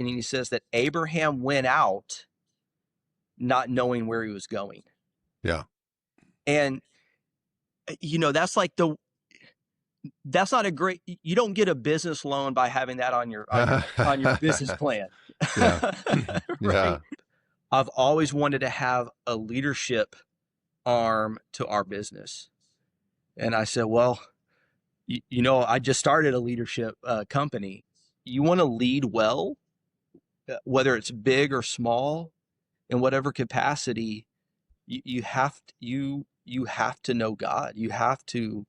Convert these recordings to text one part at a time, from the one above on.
and he says that Abraham went out not knowing where he was going. Yeah. And, that's like that's not a great, you don't get a business loan by having that on your business plan. Yeah. Right. Yeah. I've always wanted to have a leadership arm to our business. And I said, well, I just started a leadership company. You want to lead well, whether it's big or small, in whatever capacity, you have to know God. You have to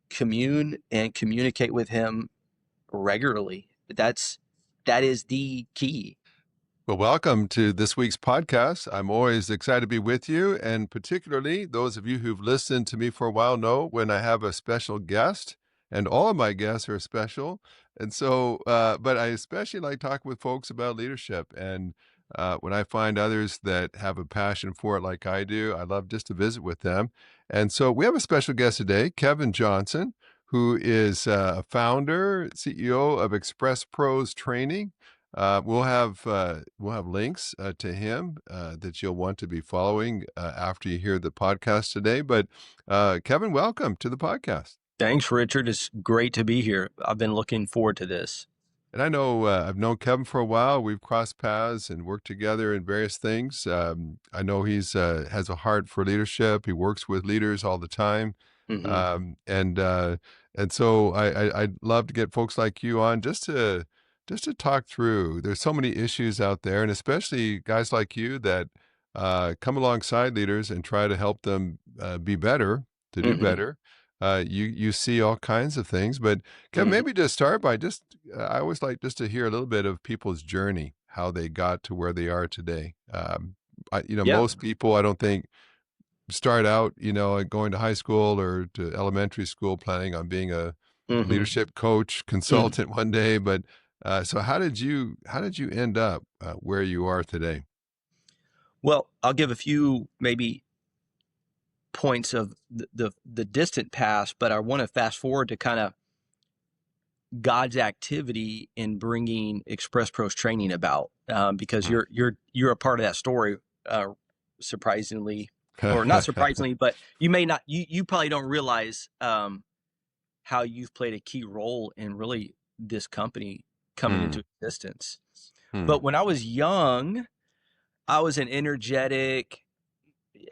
communicate with him regularly. That is the key. Well, welcome to this week's podcast. I'm always excited to be with you, and particularly those of you who've listened to me for a while know when I have a special guest, and all of my guests are special. And so, but I especially like talking with folks about leadership. And when I find others that have a passion for it like I do, I love just to visit with them. And so we have a special guest today, Kevin Johnson, who is a founder, CEO of Express Pros Training. We'll have links to him that you'll want to be following after you hear the podcast today. But Kevin, welcome to the podcast. Thanks, Richard. It's great to be here. I've been looking forward to this. And I know I've known Kevin for a while. We've crossed paths and worked together in various things. I know he's has a heart for leadership. He works with leaders all the time. Mm-hmm. And so I'd love to get folks like you on just to talk through. There's so many issues out there, and especially guys like you that come alongside leaders and try to help them be better, to do Mm-hmm. better. You see all kinds of things, but Kevin, Mm-hmm. maybe to start by I always like just to hear a little bit of people's journey, how they got to where they are today. Yeah. Most people, I don't think, start out, going to high school or to elementary school planning on being a Mm-hmm. leadership coach, consultant one day. But so how did you end up where you are today? Well, I'll give a few maybe points of the distant past, but I want to fast forward to kind of God's activity in bringing Express Pros Training about, because you're a part of that story, surprisingly, or not surprisingly, but you probably don't realize how you've played a key role in really this company coming into existence. But when I was young, I was an energetic,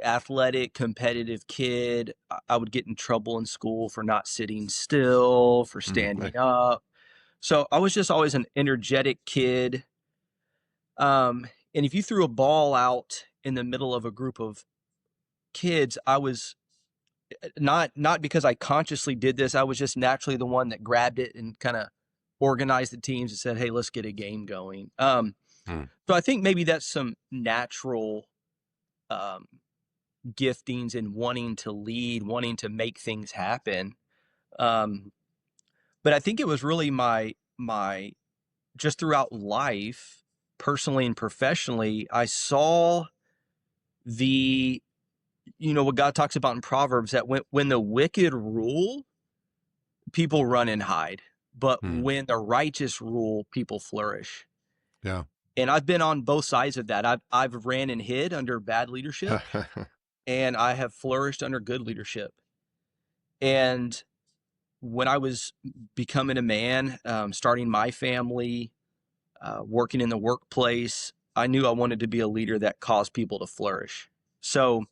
athletic, competitive kid. I would get in trouble in school for not sitting still, for standing up. So I was just always an energetic kid. And if you threw a ball out in the middle of a group of kids, I was not because I consciously did this. I was just naturally the one that grabbed it and kind of organized the teams and said, "Hey, let's get a game going." So I think maybe that's some natural giftings and wanting to lead, wanting to make things happen. But I think it was really my just throughout life, personally and professionally, I saw what God talks about in Proverbs, that when the wicked rule, people run and hide, but when the righteous rule, people flourish. Yeah. And I've been on both sides of that. I've ran and hid under bad leadership, and I have flourished under good leadership. And when I was becoming a man, starting my family, working in the workplace, I knew I wanted to be a leader that caused people to flourish. So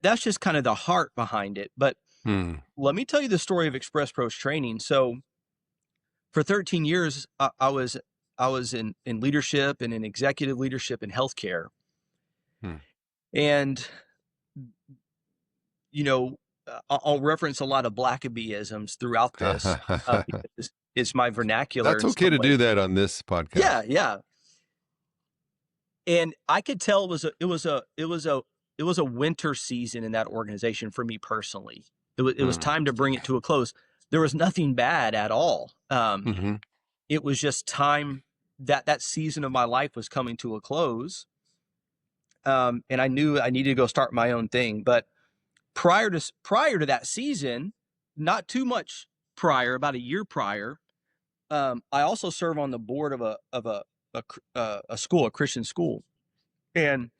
that's just kind of the heart behind it. But let me tell you the story of Express Pros Training. So for 13 years, I was in leadership and in executive leadership in healthcare. And, I'll reference a lot of Blackabyisms throughout this, because it's my vernacular. That's okay to do that on this podcast. Yeah. And I could tell it was a winter season in that organization for me personally. It was time to bring it to a close. There was nothing bad at all. It was just time that season of my life was coming to a close. And I knew I needed to go start my own thing. But prior to that season, not too much prior, about a year prior, I also serve on the board of a a school, a Christian school, and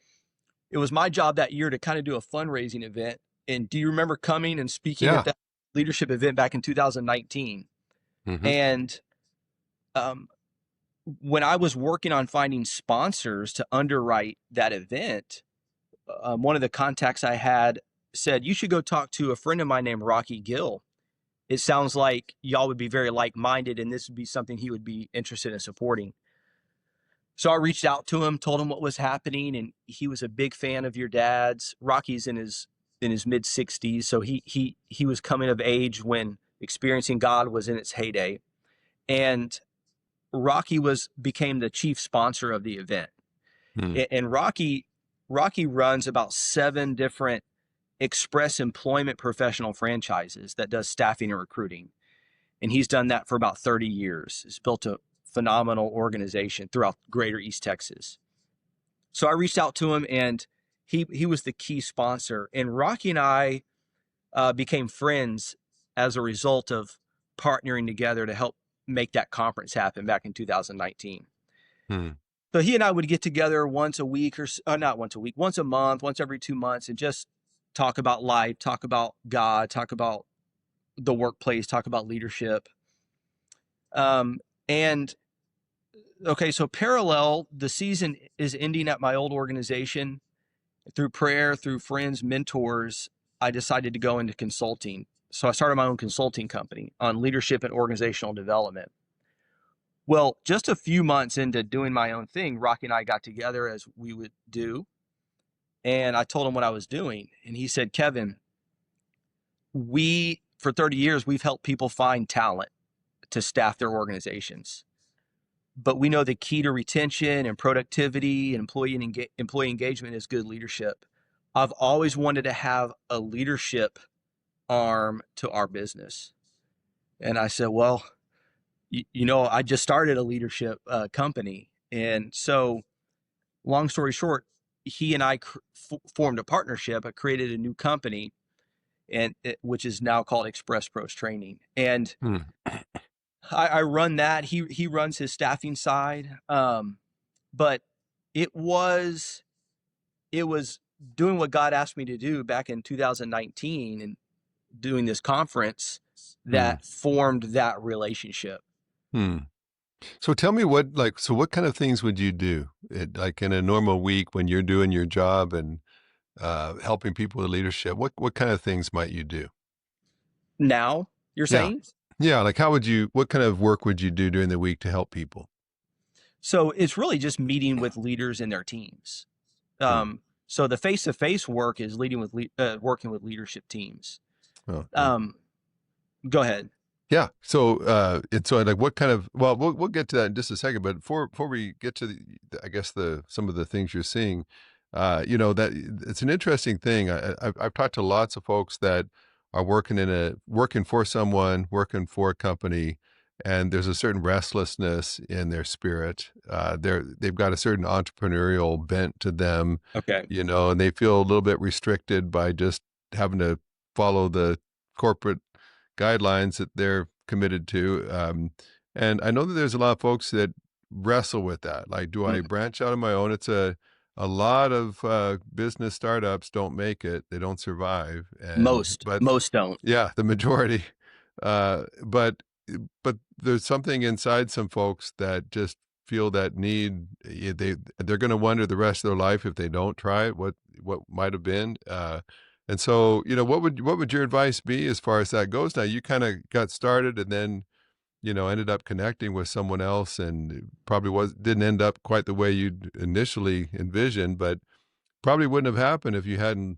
it was my job that year to kind of do a fundraising event. And do you remember coming and speaking at Yeah. that leadership event back in 2019? Hmm. And um, when I was working on finding sponsors to underwrite that event, one of the contacts I had said, "You should go talk to a friend of mine named Rocky Gill. It sounds like y'all would be very like-minded, and this would be something he would be interested in supporting." So I reached out to him, told him what was happening, and he was a big fan of your dad's. Rocky's in his mid 60s, so he was coming of age when experiencing God was in its heyday. And Rocky became the chief sponsor of the event. Hmm. And Rocky runs about 7 different express employment professional franchises that does staffing and recruiting. And he's done that for about 30 years. He's built a phenomenal organization throughout greater East Texas. So I reached out to him, and he was the key sponsor. And Rocky and I became friends as a result of partnering together to help make that conference happen back in 2019. Hmm. So he and I would get together once a week, or not once a week, once a month, once every 2 months, and just talk about life, talk about God, talk about the workplace, talk about leadership. And okay, so parallel, the season is ending at my old organization. Through prayer, through friends, mentors, I decided to go into consulting. So I started my own consulting company on leadership and organizational development. Well, just a few months into doing my own thing, Rocky and I got together as we would do, and I told him what I was doing. And he said, "Kevin, for 30 years, we've helped people find talent to staff their organizations. But we know the key to retention and productivity and employee engagement is good leadership. I've always wanted to have a leadership arm to our business." And I said, "Well, I just started a leadership company." And so, long story short, he and I formed a partnership. I created a new company, which is now called Express Pros Training. And Hmm. I run that. He runs his staffing side. But it was it was doing what God asked me to do back in 2019 and doing this conference Hmm. that formed that relationship. Hmm. So tell me what kind of things would you do like in a normal week when you're doing your job and helping people with leadership? What kind of things might you do? Now, you're Yeah. saying? Yeah. Like what kind of work would you do during the week to help people? So it's really just meeting with leaders in their teams. Hmm. So the face-to-face work is working with leadership teams. Okay. Um, Go ahead. Yeah. So like what kind of well we'll get to that in just a second, but before we get to I guess the some of the things you're seeing, that it's an interesting thing. I've talked to lots of folks that are working for someone, working for a company, and there's a certain restlessness in their spirit. They've got a certain entrepreneurial bent to them, Okay. and they feel a little bit restricted by just having to follow the corporate guidelines that they're committed to. And I know that there's a lot of folks that wrestle with that. Like, do I Mhm. branch out on my own? It's a lot of business startups don't make it; they don't survive. But Most don't. yeah, the majority. Uh, but but there's something inside some folks that just feel that need. They're going to wonder the rest of their life if they don't try it. What might have been. And so, what would your advice be as far as that goes? Now, you kind of got started and then, ended up connecting with someone else and it probably didn't end up quite the way you'd initially envisioned, but probably wouldn't have happened if you hadn't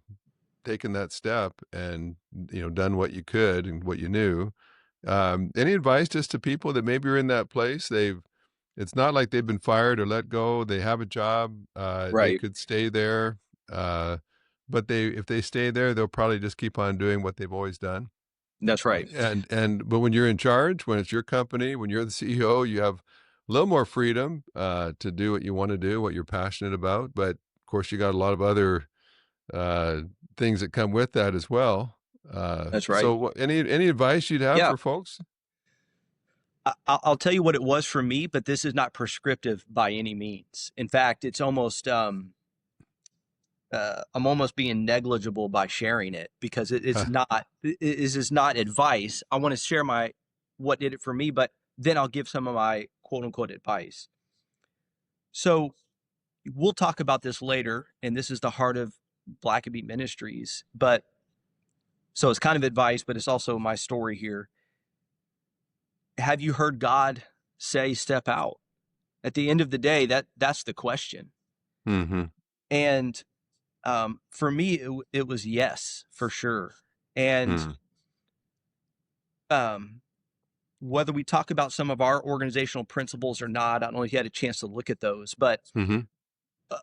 taken that step and, done what you could and what you knew. Any advice just to people that maybe are in that place? It's not like they've been fired or let go. They have a job. They Right. could stay there. Uh, but if they stay there, they'll probably just keep on doing what they've always done. That's right. But when you're in charge, when it's your company, when you're the CEO, you have a little more freedom to do what you want to do, what you're passionate about. But of course, you got a lot of other uh, things that come with that as well. That's right. So, any advice you'd have Yeah. for folks? I'll tell you what it was for me, but this is not prescriptive by any means. In fact, it's almost I'm almost being negligible by sharing it because it's not. This is not advice. I want to share my what did it for me, but then I'll give some of my quote unquote advice. So we'll talk about this later, and this is the heart of Blackaby Ministries. But so it's kind of advice, but it's also my story here. Have you heard God say, "Step out"? At the end of the day, that's the question. Mm-hmm. And for me, it was yes, for sure. And Mm. um, whether we talk about some of our organizational principles or not, I don't know if you had a chance to look at those, but Mm-hmm. uh,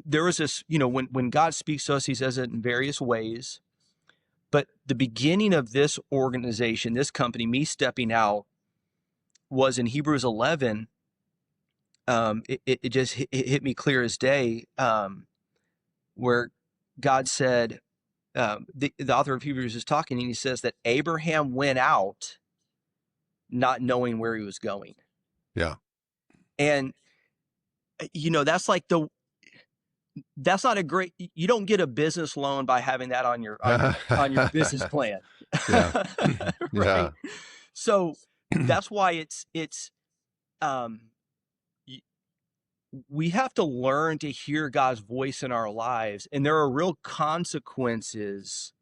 there was this, when God speaks to us, he says it in various ways. But the beginning of this organization, this company, me stepping out, was in Hebrews 11. It just hit me clear as day, where God said, the author of Hebrews is talking, and he says that Abraham went out not knowing where he was going. Yeah. And, that's like that's not a great, you don't get a business loan by having that on your business plan. Yeah. Right. Yeah. So that's why um, we have to learn to hear God's voice in our lives. And there are real consequences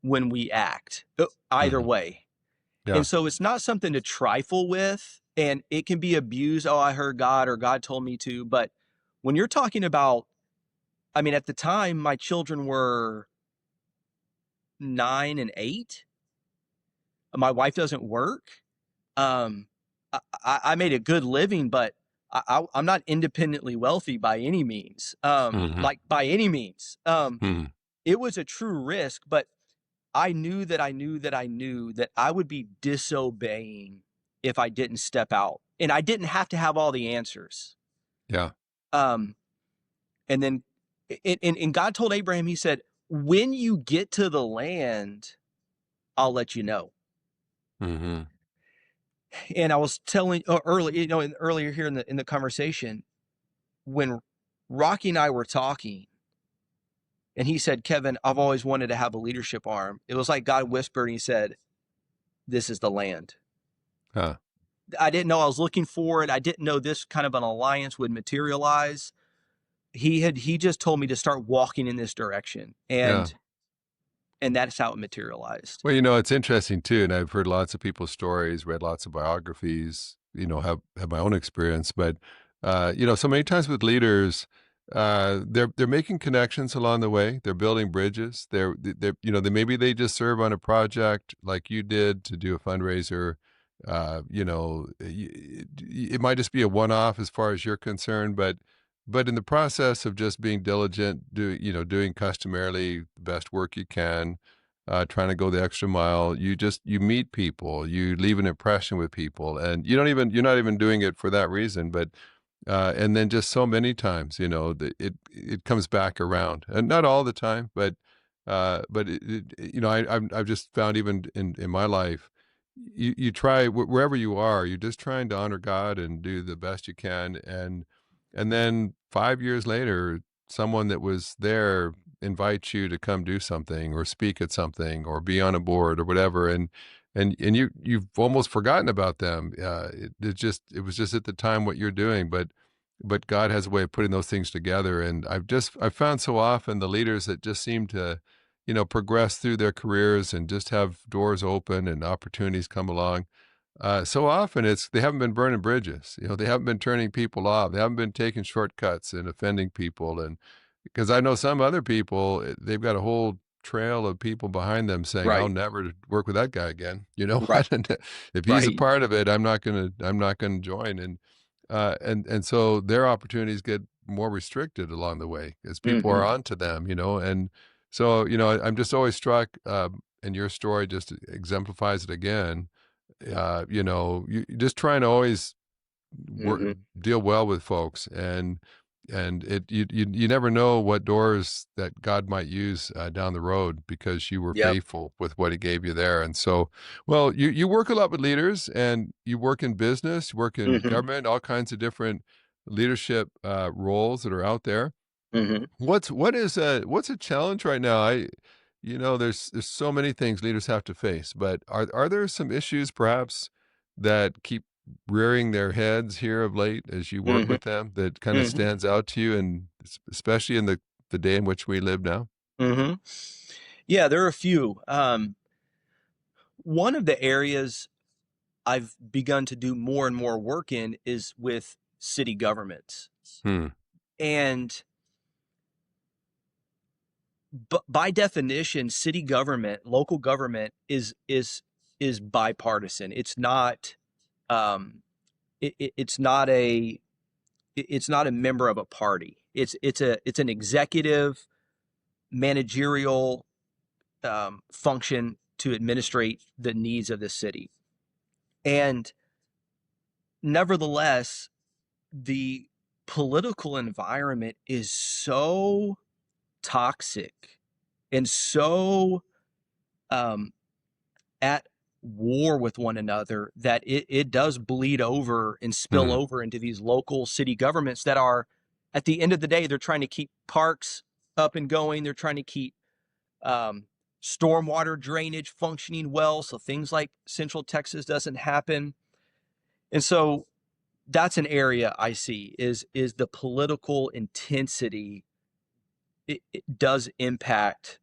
when we act either Mm-hmm. way. Yeah. And so it's not something to trifle with, and it can be abused. Oh, I heard God, or God told me to. But when you're talking about, I mean, at the time, my children were 9 and 8. My wife doesn't work. Um, I made a good living, but I'm not independently wealthy by any means. Mm-hmm. Like by any means. Mm-hmm. It was a true risk, but I knew that I knew that I knew that I would be disobeying if I didn't step out, and I didn't have to have all the answers. Yeah. Um, and then, and God told Abraham, he said, when you get to the land, I'll let you know. Mm-hmm. And I was telling earlier here in the conversation, when Rocky and I were talking, and he said, Kevin, I've always wanted to have a leadership arm. It was like God whispered, and he said, this is the land. Huh. I didn't know I was looking for it. I didn't know this kind of an alliance would materialize. He just told me to start walking in this direction. Yeah. And that's how it materialized. Well, it's interesting too, and I've heard lots of people's stories, read lots of biographies, have my own experience, but so many times with leaders, they're making connections along the way. They're building bridges. Maybe they just serve on a project like you did to do a fundraiser. It might just be a one-off as far as you're concerned, but in the process of just being diligent, doing customarily the best work you can, trying to go the extra mile. You meet people, you leave an impression with people, and you're not even doing it for that reason, but and then just so many times, it comes back around, and not all the time, but I've just found even in my life, you try wherever you are, you're just trying to honor God and do the best you can, and then 5 years later, someone that was there invites you to come do something or speak at something or be on a board or whatever, and you've almost forgotten about them. It was just at the time what you're doing, but God has a way of putting those things together. And I've found so often the leaders that just seem to, progress through their careers and just have doors open and opportunities come along. So often they haven't been burning bridges. They haven't been turning people off. They haven't been taking shortcuts and offending people. And because I know some other people, they've got a whole trail of people behind them saying, "I'll Right. never work with that guy again." You know Right. what? And if he's a Right. part of it, I'm not gonna join. And so their opportunities get more restricted along the way as people are Mm-hmm. onto them. And so I'm just always struck, and your story just exemplifies it again. You just trying to always work, Mm-hmm. deal well with folks, and and you never know what doors that God might use down the road because you were Yep. faithful with what He gave you there. And so, well, you work a lot with leaders, and you work in business, you work in Hmm. government, all kinds of different leadership roles that are out there. Hmm. What's a challenge right now? There's so many things leaders have to face, but are there some issues perhaps that keep rearing their heads here of late as you work Hmm. with them that kind of Hmm. stands out to you, and especially in the day in which we live now? Hmm. Yeah, there are a few. One of the areas I've begun to do more and more work in is with city governments. Hmm. And by definition, city government, local government is bipartisan. Um, it's not it's not a member of a party. It's an executive managerial function to administrate the needs of the city. And nevertheless, the political environment is so toxic and so um, at war with one another that it does bleed over and spill Hmm. over into these local city governments that are, at the end of the day, they're trying to keep parks up and going. They're trying to keep um, stormwater drainage functioning well, so things like Central Texas doesn't happen. And so that's an area I see is the political intensity. It does impact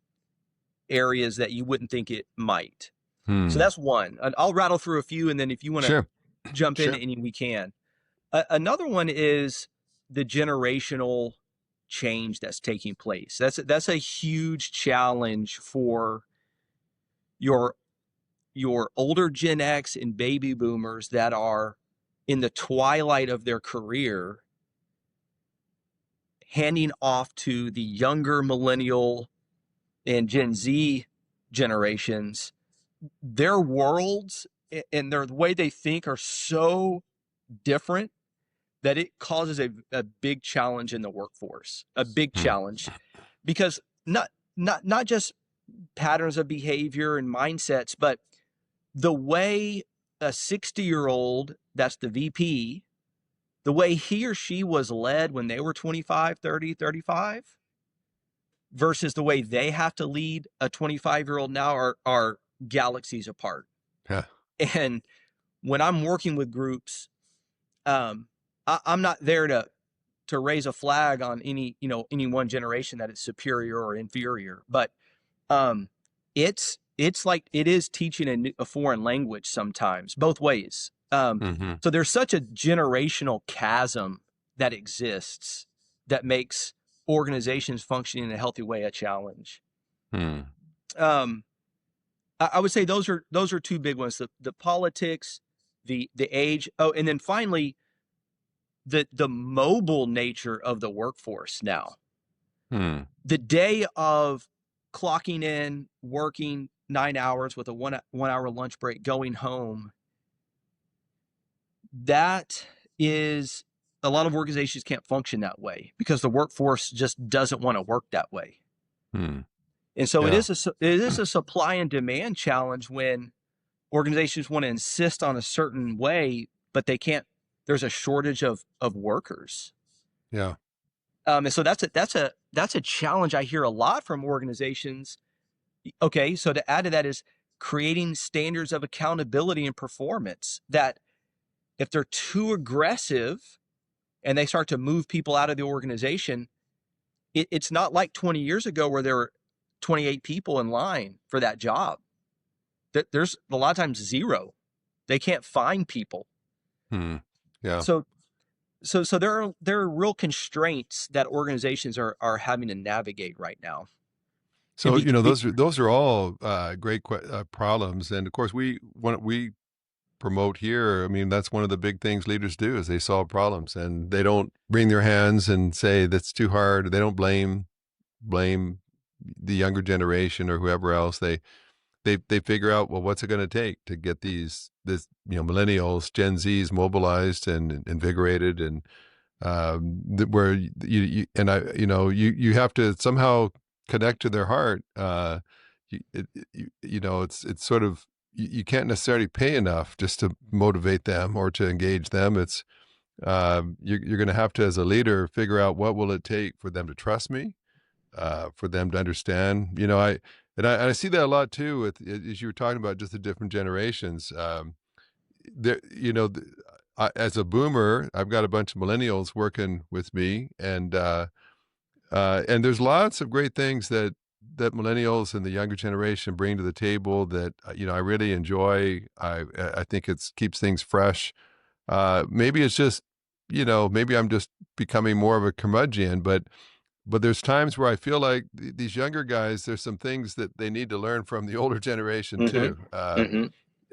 areas that you wouldn't think it might. So Hmm. that's one. And I'll rattle through a few, and then if you want to Sure. jump into Sure. any, we can. Another one is the generational change that's taking place. That's a huge challenge for your your older Gen X and baby boomers that are in the twilight of their career, handing off to the younger millennial and Gen Z generations. Their worlds and their the way they think are so different that it causes a big challenge in the workforce, a big Hmm. challenge, because not just patterns of behavior and mindsets, but the way a 60-year-old that's the VP, the way he or she was led when they were 25, 30, 35, versus the way they have to lead a 25-year-old now are galaxies apart. Yeah. And when I'm working with groups, I'm not there to raise a flag on any one generation that is superior or inferior, but um, it's like it is teaching a foreign language sometimes, both ways. Hmm. So there's such a generational chasm that exists that makes organizations functioning in a healthy way a challenge. Hmm. Um, I would say those are two big ones: the politics, the age. Oh, and then finally the mobile nature of the workforce now. Hmm. The day of clocking in, working 9 hours with a one hour lunch break, going home, that is, a lot of organizations can't function that way because the workforce just doesn't want to work that way. Hmm. And so Yeah. it is a supply and demand challenge when organizations want to insist on a certain way, but they can't. There's a shortage of workers. Yeah. And so that's a challenge I hear a lot from organizations. Okay, so to add to that is creating standards of accountability and performance that if they're too aggressive and they start to move people out of the organization, it's not like 20 years ago where there were 28 people in line for that job. There's a lot of times zero. They can't find people. Hmm. Yeah. So so there are real constraints that organizations are having to navigate right now. And So, those are all great problems, and of course, we promote here. I mean, that's one of the big things leaders do is they solve problems, and they don't wring their hands and say that's too hard. They don't blame the younger generation or whoever else. They figure out, well, what's it going to take to get millennials, Gen Zs mobilized and invigorated, and where you and I, you have to somehow connect to their heart. It's sort of you can't necessarily pay enough just to motivate them or to engage them. It's you're going to have to, as a leader, figure out what will it take for them to trust me, for them to understand. I see that a lot too with as you were talking about just the different generations. There, as a boomer, I've got a bunch of millennials working with me, and there's lots of great things that millennials and the younger generation bring to the table that I really enjoy. I think it keeps things fresh. Maybe it's just maybe I'm just becoming more of a curmudgeon, but there's times where I feel like these younger guys, there's some things that they need to learn from the older generation Hmm. too. Hmm.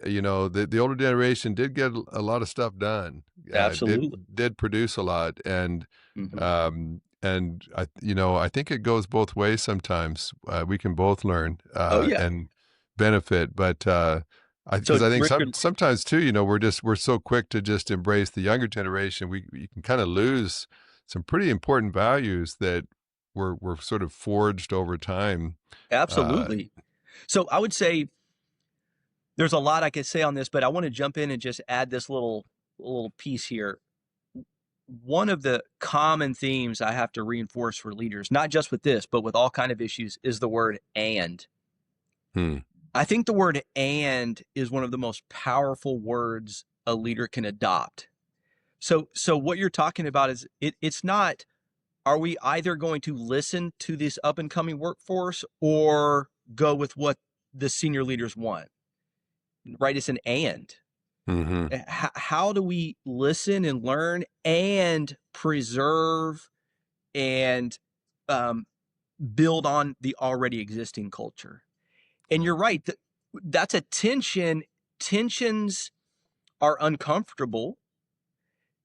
The older generation did get a lot of stuff done, Absolutely. did produce a lot, Hmm. I think it goes both ways sometimes. We can both learn Oh yeah. and benefit, but So because I think Rick, sometimes too, we're so quick to just embrace the younger generation, we can kind of lose some pretty important values that were sort of forged over time. Uh, absolutely. So I would say there's a lot I could say on this, but I want to jump in and just add this little piece here. One of the common themes I have to reinforce for leaders, not just with this, but with all kind of issues, is the word and. hmm, I think the word and is one of the most powerful words a leader can adopt. So what you're talking about is it's not, are we either going to listen to this up and coming workforce or go with what the senior leaders want? Right? It's an and. hmm How do we listen and learn and preserve and um, build on the already existing culture? And you're right, that's a tension. Tensions are uncomfortable.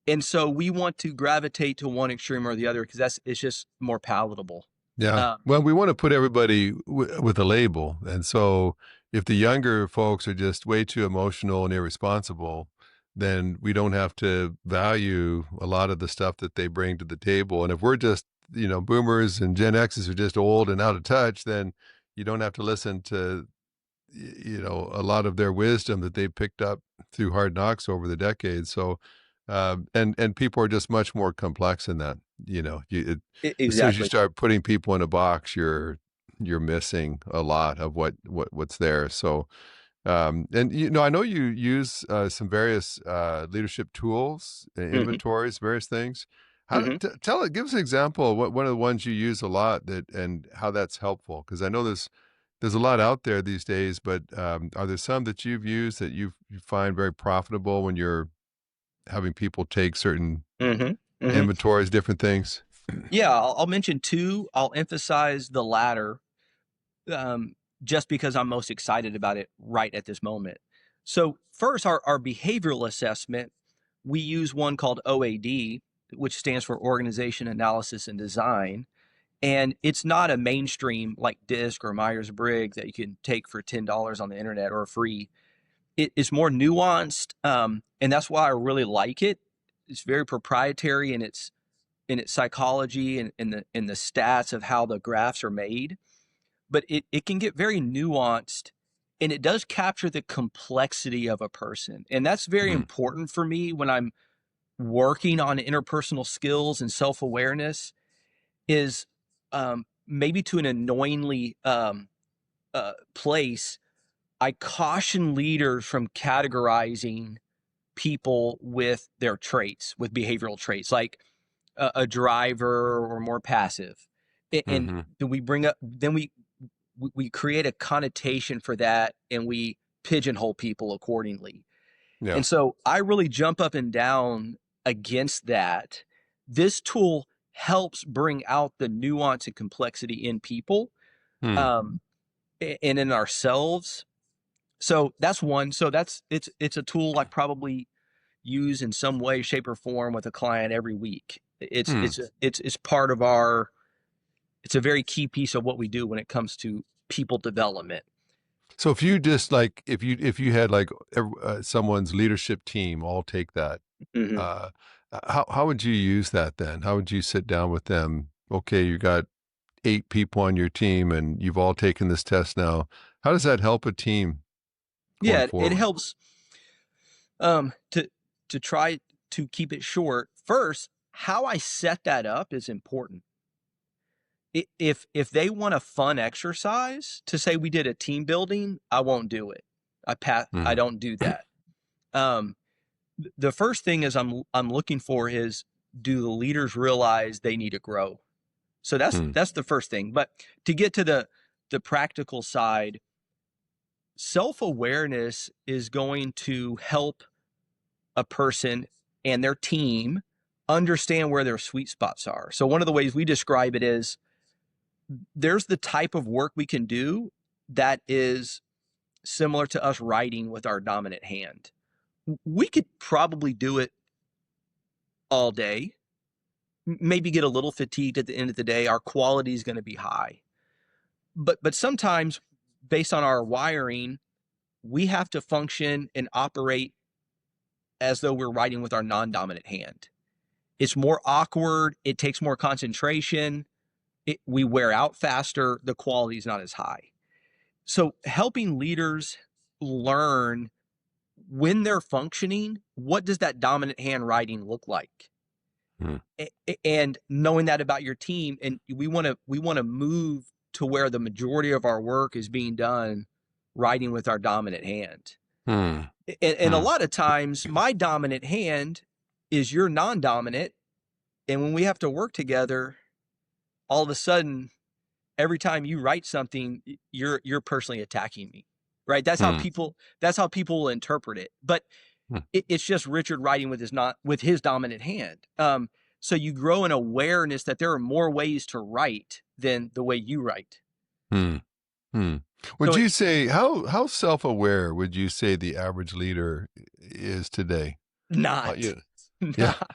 And so we want to gravitate to one extreme or the other because it's just more palatable. Yeah. Um, Well, we want to put everybody with a label. And so if the younger folks are just way too emotional and irresponsible, then we don't have to value a lot of the stuff that they bring to the table. And if we're just, boomers and Gen X's are just old and out of touch, then you don't have to listen to, a lot of their wisdom that they picked up through hard knocks over the decades. So, and people are just much more complex than that. As soon as you exactly. start putting people in a box, you're missing a lot of what's there. So, and I know you use some various leadership tools, Hmm. inventories, various things. Hmm. Tell it, give us an example of one of the ones you use a lot that and how that's helpful. Because I know there's a lot out there these days, but are there some that you've used that you find very profitable when you're having people take certain Hmm. Hmm. inventories, different things? Yeah, I'll mention two. I'll emphasize the latter um, just because I'm most excited about it right at this moment. So, first, our behavioral assessment, we use one called OAD, which stands for Organization Analysis and Design. And it's not a mainstream like DISC or Myers Briggs that you can take for $10 on the internet or free. It's more nuanced, and that's why I really like it. It's very proprietary in its psychology and in the stats of how the graphs are made, but it can get very nuanced, and it does capture the complexity of a person, and that's very Hmm. important for me when I'm working on interpersonal skills and self-awareness. Is maybe to an annoyingly place, I caution leaders from categorizing people with their traits, with behavioral traits, like a driver or more passive. And Hmm. do we bring up, then we create a connotation for that and we pigeonhole people accordingly. Yeah. And so I really jump up and down against that. This tool helps bring out the nuance and complexity in people, Hmm. um, and in ourselves. So that's one. So it's a tool I probably use in some way, shape, or form with a client every week. Hmm. It's part of our. It's a very key piece of what we do when it comes to people development. So if you just like if you had like someone's leadership team all take that, Hmm. uh, How would you use that then? How would you sit down with them? Okay, you got 8 people on your team and you've all taken this test now. How does that help a team going Yeah, it forward? helps to try to keep it short. First, how I set that up is important. If they want a fun exercise to say we did a team building, I won't do it. I Mhm. don't do that. Um, the first thing is I'm looking for is, do the leaders realize they need to grow? So Mm, that's the first thing. But to get to the practical side, self-awareness is going to help a person and their team understand where their sweet spots are. So one of the ways we describe it is, there's the type of work we can do that is similar to us writing with our dominant hand. We could probably do it all day, maybe get a little fatigued at the end of the day. Our quality is going to be high. But sometimes, based on our wiring, we have to function and operate as though we're writing with our non-dominant hand. It's more awkward. It takes more concentration. We wear out faster. The quality is not as high. So helping leaders learn, when they're functioning, what does that dominant hand writing look like? mm, And knowing that about your team, and we want to move to where the majority of our work is being done writing with our dominant hand. mm, And a mm, lot of times my dominant hand is your non-dominant, and when we have to work together, all of a sudden, every time you write something, you're personally attacking me, right? mm, That's how people will interpret it. But mm, it's just Richard writing with his dominant hand. So you grow an awareness that there are more ways to write than the way you write. mm, mm. Would So you say how self-aware would you say the average leader is today? not, Yeah. Yeah. not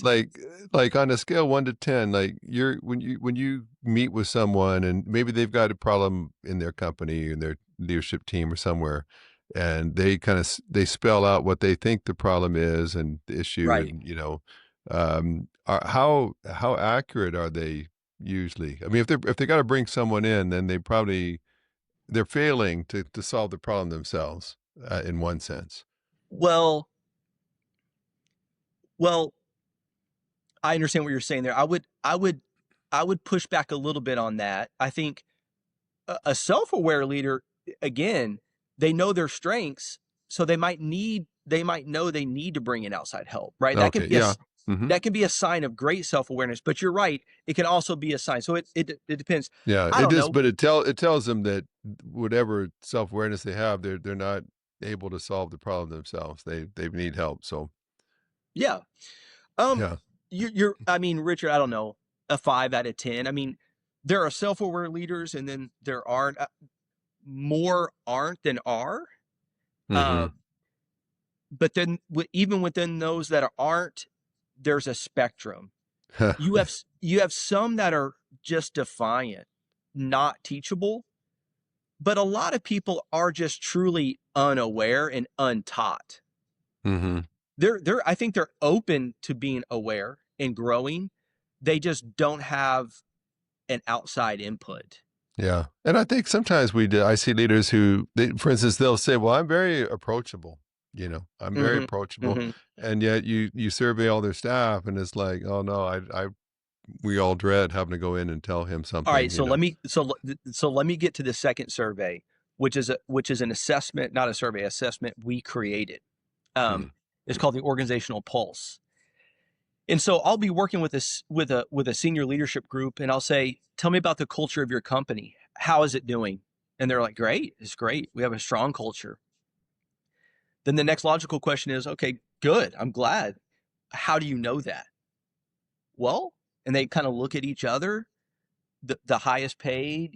Like like on a scale 1 to 10, like you're when you meet with someone and maybe they've got a problem in their company, in their leadership team or somewhere, and they kind of they spell out what they think the problem is and the issue right. and, how accurate are they usually? I mean, if they gotta bring someone in, then they're failing to solve the problem themselves, in one sense. Well, well, I understand what you're saying there. I would push back a little bit on that. I think a self-aware leader, again, they know their strengths, so they might know they need to bring in outside help, right? That can Okay, be a yeah. Mhm. that can be a sign of great self-awareness. But you're right, it can also be a sign. So it depends. Yeah, I it don't is, know. but it tells them that whatever self-awareness they have, they're not able to solve the problem themselves. They need help. So, Yeah. Um. yeah. You're. I mean, Richard. I don't know. A 5 out of 10. I mean, there are self-aware leaders, and then there aren't. More aren't than are. Uh, Mhm. but then even within those that aren't, there's a spectrum. You have some that are just defiant, not teachable, but a lot of people are just truly unaware and untaught. Mhm. I think they're open to being aware and growing. They just don't have an outside input. Yeah, and I think sometimes I see leaders for instance, they'll say, "Well, I'm very approachable." "I'm very Hmm. approachable," Hmm. and yet you survey all their staff, and it's like, "Oh no, I we all dread having to go in and tell him All right, something," so let me get to the second survey, which is an assessment, not a survey, assessment we created. Mm, Um, it's called the organizational pulse. And so I'll be working with a senior leadership group, and I'll say, "Tell me about the culture of your company. How is it doing?" And they're like, "Great, it's great. We have a strong culture." Then the next logical question is, "Okay, good. I'm glad. How do you know that?" Well, and they kind of look at each other, the highest paid,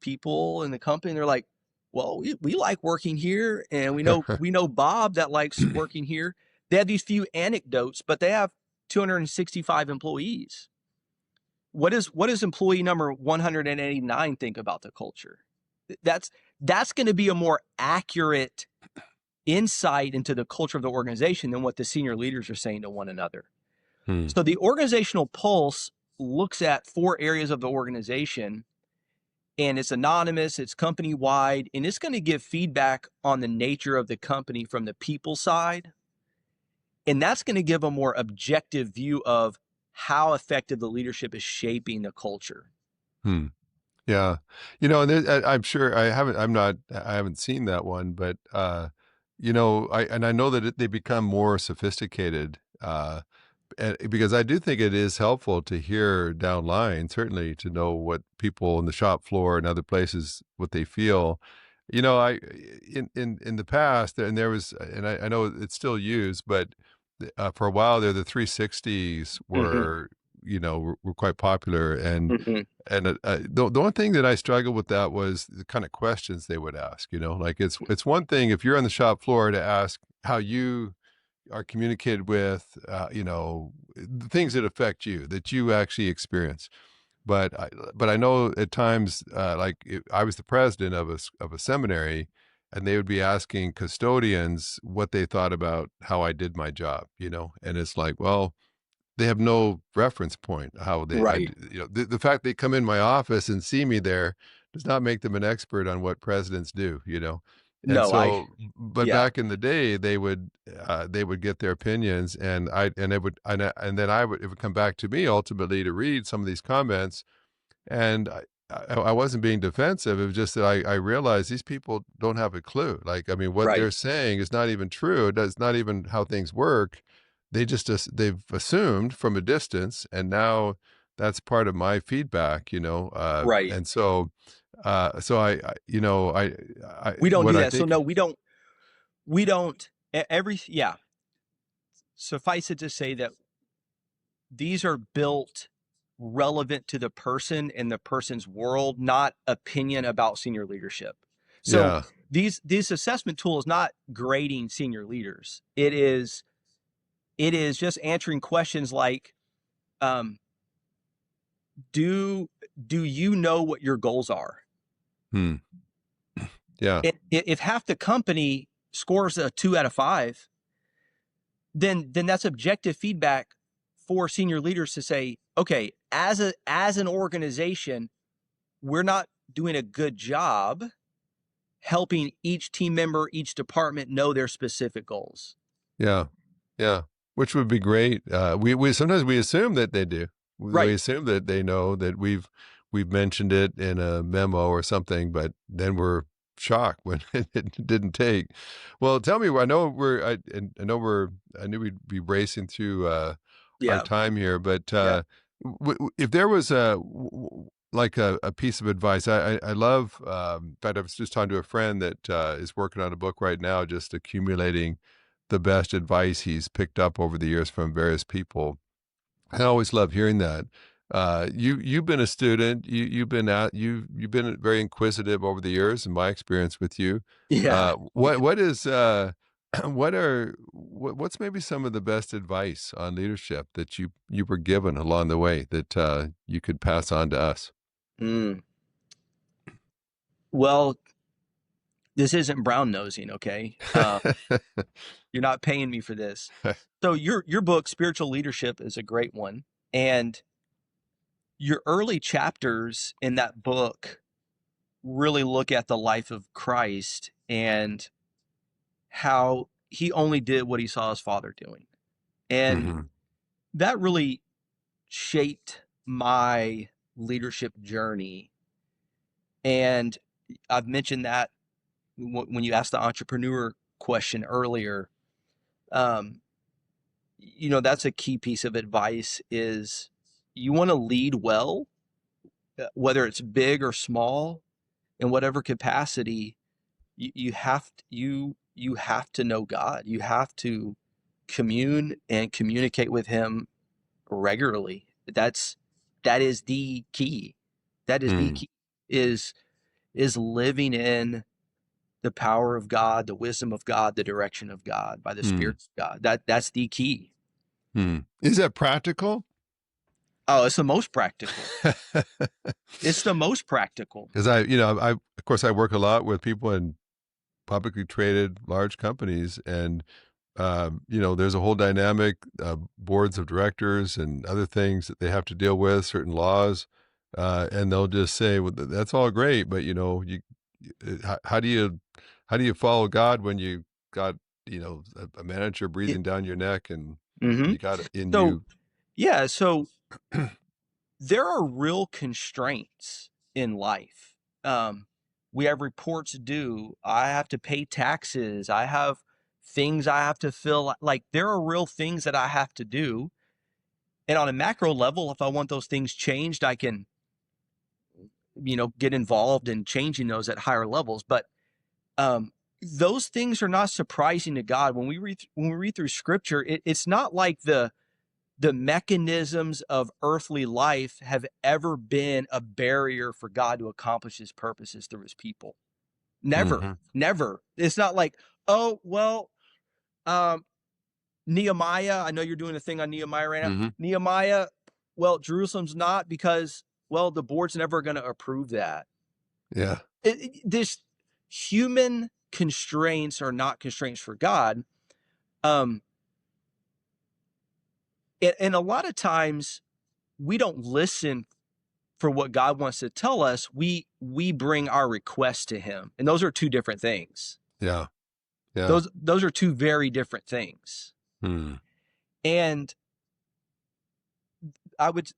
people in the company. They're like, "Well, we like working here, and we know Bob that likes working here." They have these few anecdotes, but they have 265 employees. What does employee number 189 think about the culture? That's that's going to be a more accurate insight into the culture of the organization than what the senior leaders are saying to one another. Hmm. So the organizational pulse looks at 4 areas of the organization, and it's anonymous, it's company wide, and it's going to give feedback on the nature of the company from the people side. And that's going to give a more objective view of how effective the leadership is shaping the culture. Hmm. Yeah. And I'm sure I haven't seen that one, but, I know that they become more sophisticated, because I do think it is helpful to hear down line, certainly to know what people on the shop floor and other places, what they feel. I in the past, and there was, and I know it's still used, but for a while there, the 360s Mm-hmm. were quite popular, and Mm-hmm. the one thing that I struggled with that was the kind of questions they would ask. Like it's one thing if you're on the shop floor to ask how you are communicated with, the things that affect you, that you actually experience. But I know at times, I was the president of a seminary, and they would be asking custodians what they thought about how I did my job, and it's like, well, they have no reference point how Right. the fact they come in my office and see me there does not make them an expert on what presidents do. And No, so, but yeah, back in the day, they would get their opinions, and and then it would come back to me ultimately to read some of these comments, and I wasn't being defensive. It was just that I realized these people don't have a clue. Like, I mean, what right, they're saying is not even true. That's not even how things work. They've assumed from a distance, and now that's part of my feedback. right. And so, We don't what do I that. So think, no, we don't yeah. Suffice it to say that these are built relevant to the person and the person's world, not opinion about senior leadership. So yeah, this assessment tool is not grading senior leaders. It is just answering questions like, um, do do you know what your goals are? hmm, yeah, If half the company scores a 2 out of 5, then that's objective feedback for senior leaders to say, okay, as an organization, we're not doing a good job helping each team member, each department know their specific goals. yeah, yeah. Which would be great. We sometimes we assume that they do. We Right. assume that they know that we've mentioned it in a memo or something, but then we're shocked when it didn't take. Well, tell me, I know I knew we'd be racing through our Yeah. time here, but Yeah. if there was like a piece of advice, I love. In fact, I was just talking to a friend that is working on a book right now, just accumulating the best advice he's picked up over the years from various people. I always love hearing that. You've been a student. You've been very inquisitive over the years. In my experience with you, Yeah. what is what's maybe some of the best advice on leadership that you were given along the way that you could pass on to us? Mm. Well, this isn't brown nosing, okay? You're not paying me for this. So your book, Spiritual Leadership, is a great one. And your early chapters in that book really look at the life of Christ and how he only did what he saw his father doing. And Hmm. that really shaped my leadership journey. And I've mentioned that when you asked the entrepreneur question earlier. Um, that's a key piece of advice is you want to lead well, whether it's big or small, in whatever capacity. You have to know God. You have to commune and communicate with him regularly. That is the key. That is the Mm, key is living in the power of God, the wisdom of God, the direction of God by the mm, Spirit of God. That's the key. mm. Is that practical? Oh, it's the most practical. It's the most practical. Because of course, I work a lot with people in publicly traded large companies, and there's a whole dynamic, boards of directors and other things that they have to deal with, certain laws, and they'll just say, "Well, that's all great, but how do you follow God when you got a manager It, breathing down your neck and hmm you got in So you?" yeah, so there are real constraints in life. Um, we have reports due. I have to pay taxes. I have things I have to fill. Like there are real things that I have to do. And on a macro level, if I want those things changed, I can, get involved in changing those at higher levels. But those things are not surprising to God. When we read through Scripture, it's not like the mechanisms of earthly life have ever been a barrier for God to accomplish his purposes through his people. Never, Mhm, never. It's not like, oh, well, um, Nehemiah, I know you're doing a thing on Nehemiah right now. mhm, Nehemiah, well, Jerusalem's not because, well, the board's never going to approve that. yeah, This human constraints are not constraints for God. Um, and a lot of times we don't listen for what God wants to tell us. We bring our requests to him. And those are two different things. yeah, yeah, Those are two very different things. hmm, And I would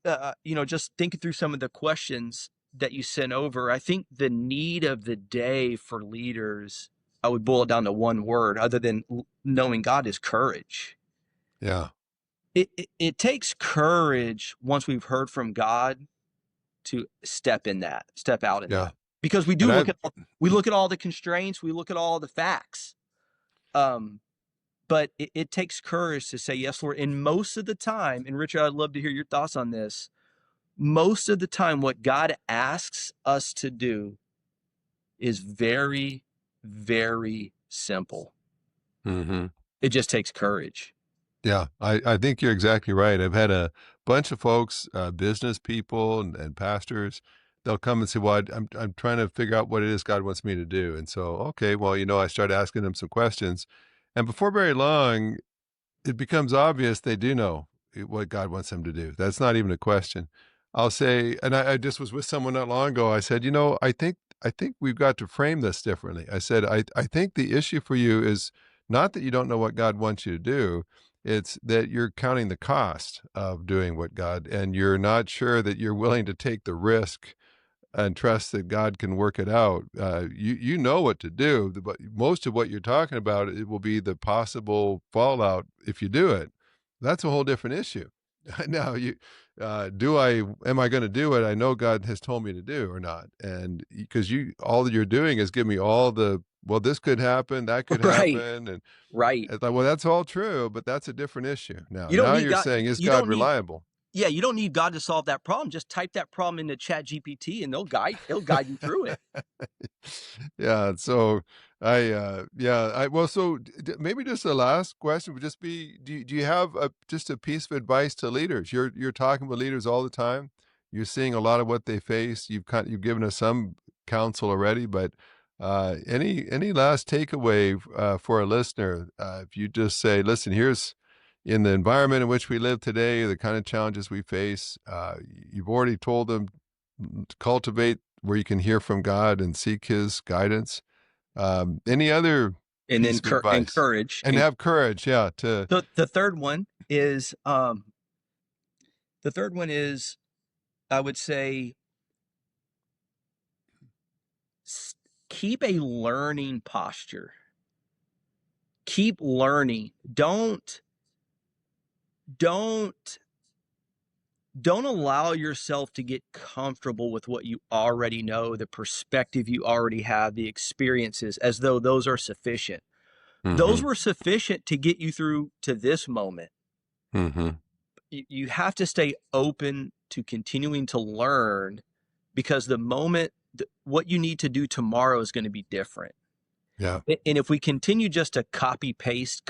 just thinking through some of the questions that you sent over, I think the need of the day for leaders, I would boil it down to one word other than knowing God, is courage. yeah, It takes courage once we've heard from God to step out in yeah, that, because we and do I look at all the constraints, we look at all the facts, um, but it takes courage to say yes, Lord. And most of the time, and Richard, I'd love to hear your thoughts on this. Most of the time, what God asks us to do is very, very simple. mhm. It just takes courage. Yeah, I think you're exactly right. I've had a bunch of folks, business people and pastors, they'll come and say, "Well, I'm trying to figure out what it is God wants me to do." And so, okay, well, I start asking them some questions, and before very long, it becomes obvious they do know what God wants them to do. That's not even a question. I'll say, and I just was with someone not long ago. I said, I think we've got to frame this differently. I said, I think the issue for you is not that you don't know what God wants you to do. It's that you're counting the cost of doing what God, and you're not sure that you're willing to take the risk and trust that God can work it out. You know what to do, but most of what you're talking about, it will be the possible fallout if you do it. That's a whole different issue. Now, am I going to do what I know God has told me to do or not? And because all that you're doing is give me all well, this could happen, that could Right, happen, and right. it's like, well, that's all true, but that's a different issue. Now, You don't now need you're God. saying, is You God don't need reliable? Yeah, you don't need God to solve that problem. Just type that problem into Chat GPT and it'll guide you through it. Yeah, so well, so maybe just the last question would just be, do you have just a piece of advice to leaders? You're talking with leaders all the time. You're seeing a lot of what they face. You've given us some counsel already, but any last takeaway for a listener? If you just say, listen, here's in the environment in which we live today, the kind of challenges we face. You've already told them to cultivate where you can hear from God and seek His guidance. Any other And piece then of advice? encourage. And And have courage, yeah, to the third one is I would say keep a learning posture. Keep learning. Don't don't allow yourself to get comfortable with what you already know, the perspective you already have, the experiences, as though those are sufficient. Those mhm, were sufficient to get you through to this moment. mhm, You have to stay open to continuing to learn, because the moment, what you need to do tomorrow is going to be different. yeah, And if we continue just to copy paste,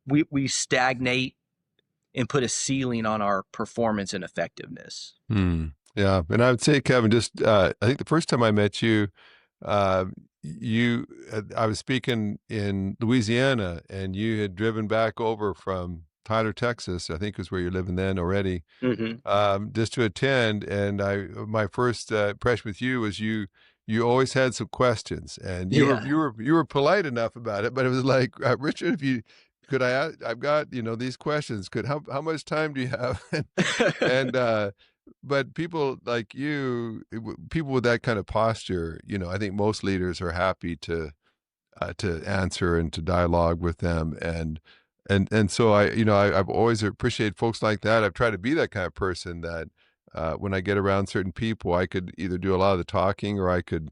we stagnate and put a ceiling on our performance and effectiveness. yeah, and I would say, Kevin, just, I think the first time I met you, I was speaking in Louisiana, and you had driven back over from Tyler, Texas, I think was where you're living then already, Hmm. just to attend. And my first impression with you was you always had some questions, and Yeah. you were polite enough about it, but it was like, Richard, if you could, I've got these questions. How much time do you have? And but people like you, people with that kind of posture, I think most leaders are happy to answer and to dialogue with them. And so I've always appreciated folks like that. I've tried to be that kind of person that when I get around certain people, I could either do a lot of the talking or I could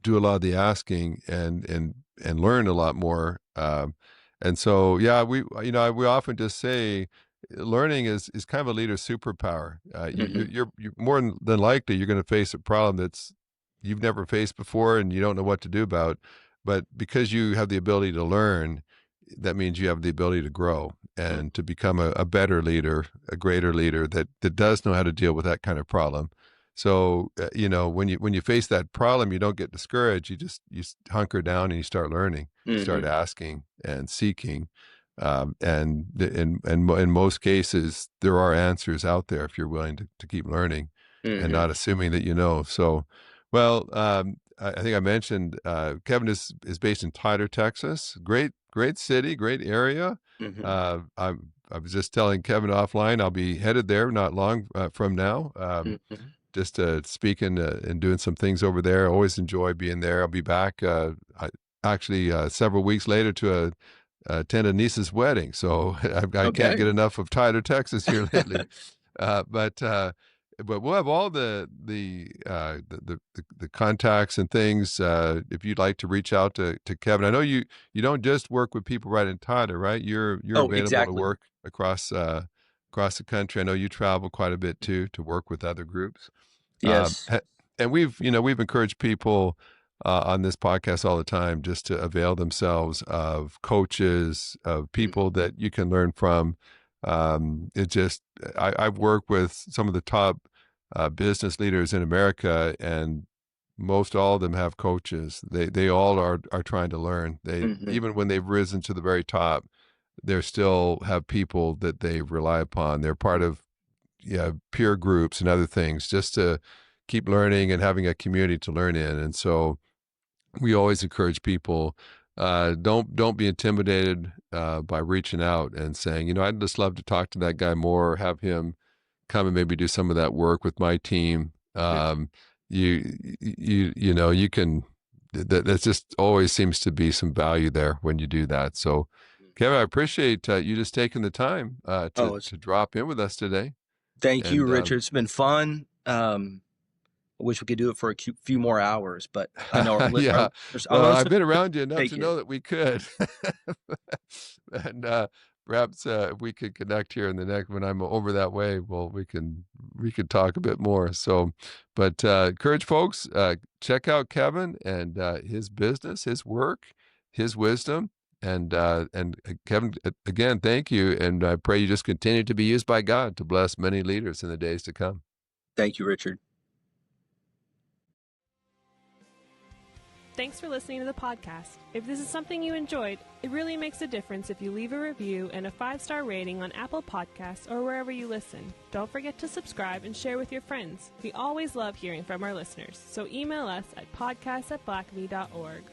do a lot of the asking and learn a lot more. And so, yeah, we often just say learning is kind of a leader's superpower. Hmm. You're more than likely you're going to face a problem that's you've never faced before and you don't know what to do about. But because you have the ability to learn, that means you have the ability to grow and to become a better leader, a greater leader that does know how to deal with that kind of problem. So, when you face that problem, you don't get discouraged. You hunker down and you start learning. You start Hmm. asking and seeking, in most cases, there are answers out there if you're willing to keep learning and Hmm. not assuming that you know. So, well, I think I mentioned Kevin is based in Tyler, Texas. Great city, great area. Hmm. I was just telling Kevin offline, I'll be headed there not long from now. Hmm. Just speaking and doing some things over there. I always enjoy being there. I'll be back actually several weeks later to attend a niece's wedding. So I can't Okay. get enough of Tyler, Texas here lately. Uh, but uh, but we'll have all the contacts and things. If you'd like to reach out to Kevin, I know you don't just work with people right in Tyler, right? You're Oh, available to exactly. work across the country. I know you travel quite a bit too to work with other groups. Um, Yes. a- and we've encouraged people on this podcast all the time just to avail themselves of coaches, of people Hmm. that you can learn from. I've worked with some of the top business leaders in America, and most all of them have coaches. They all are trying to learn. They Hmm. even when they've risen to the very top, they still have people that they rely upon. They're part of peer groups and other things just to keep learning and having a community to learn in. And so we always encourage people don't be intimidated by reaching out and saying, I'd just love to talk to that guy more, or have him come and maybe do some of that work with my team. You can. That just always seems to be some value there when you do that. So, Kevin, I appreciate you just taking the time Oh, to drop in with us today. thank you, And Richard. It's been fun. I wish we could do it for a few more hours, but I know yeah, our well, I've listeners been around you enough take to it. know that we could. And perhaps if we could connect here in the next when I'm over that way, well, we can talk a bit more. So, but encourage folks, check out Kevin and his business, his work, his wisdom. And Kevin, again, thank you. And I pray you just continue to be used by God to bless many leaders in the days to come. Thank you, Richard. Thanks for listening to the podcast. If this is something you enjoyed, it really makes a difference if you leave a review and a 5-star rating on Apple Podcasts or wherever you listen. Don't forget to subscribe and share with your friends. We always love hearing from our listeners, so email us at podcast@blackme.org.